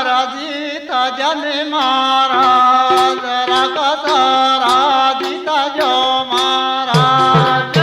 રાજીતા જને મહારાજ રાજીતા જો મહારાજ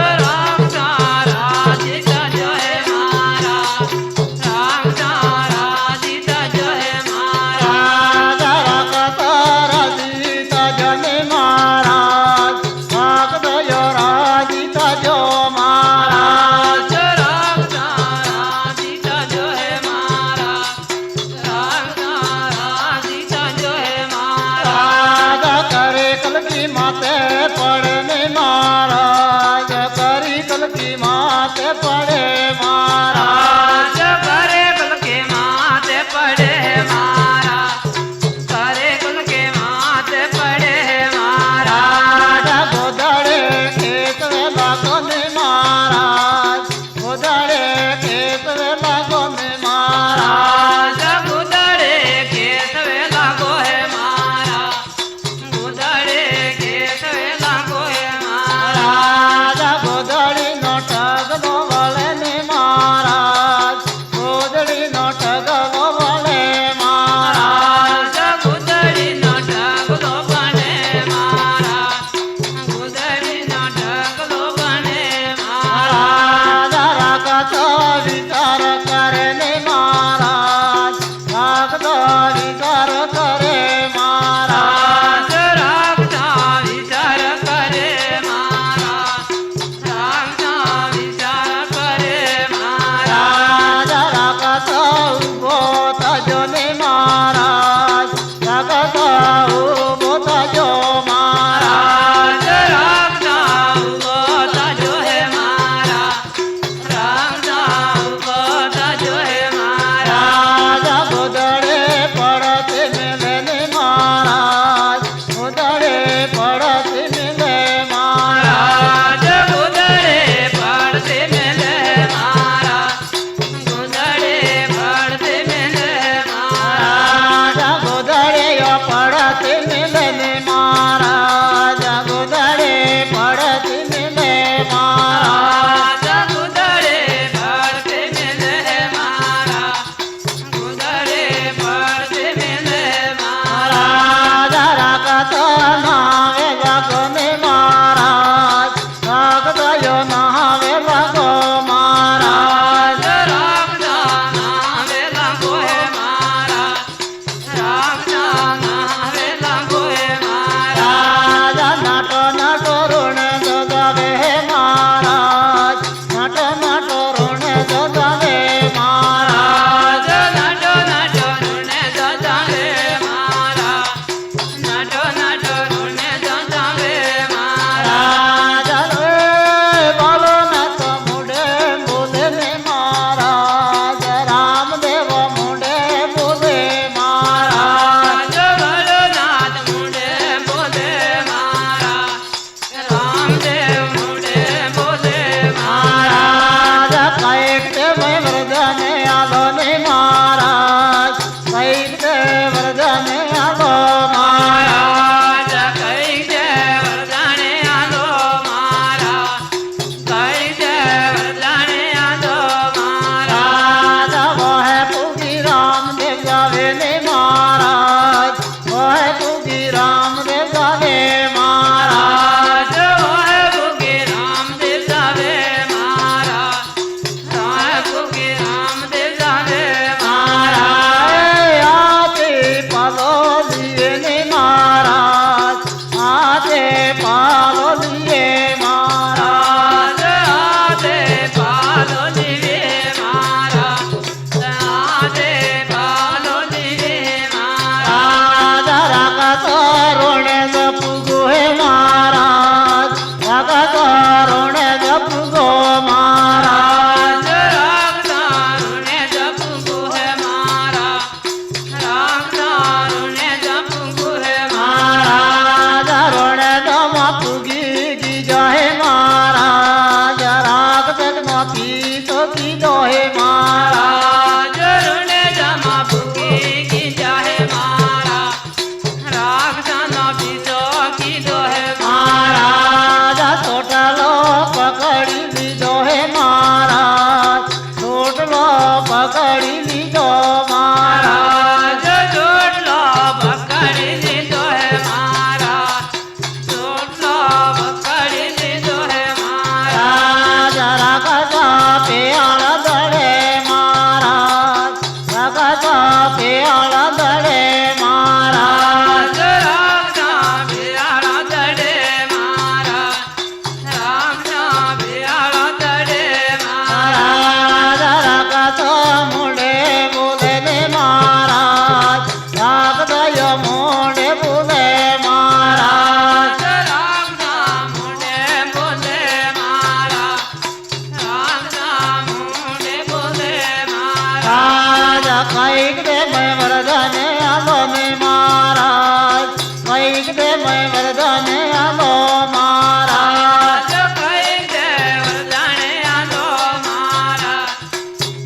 કઈક દે મેં વરદાન આલો ને મહારાજ કઈક દે મેં વરદાન આલો મહારાજ કઈક દે વરદાન આલો મહારાજ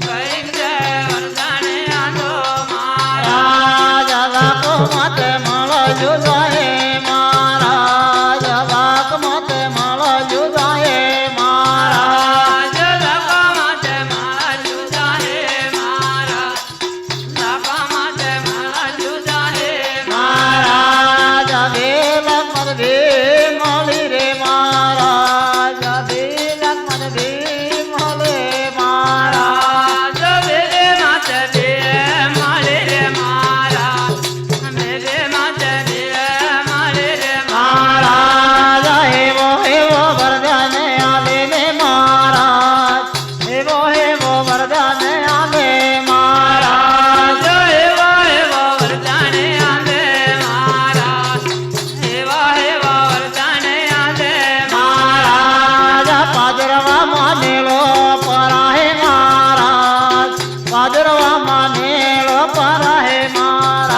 કઈક દે વરદાન આલો મહારાજ લાખો માતે મળો જુદાએ મહારાજ લાખ માતે મળો જુદાએ મહારાજ લાખો માતે મળો જુદાએ મહારાજ લાખો માતે મળો જુદાએ મહારાજ વેલક મત ભે મળી રે મહારાજ વેલક મત ભે મળે મહારાજ મેરે માતે બે મળે રે મહારાજ મેરે માતે બે મળે રે મહારાજ એવો એવો વરદાન આલે ને મહારાજ એવો એવો વરદાન આલે મહારાજ એવા એવા વરદાન આલે મહારાજ એવા એવા વરદાન આલે મહારાજ પાદરવા માનેલો પરાહે મહારાજ પાદરવા માનેલો પરાહે મહારાજ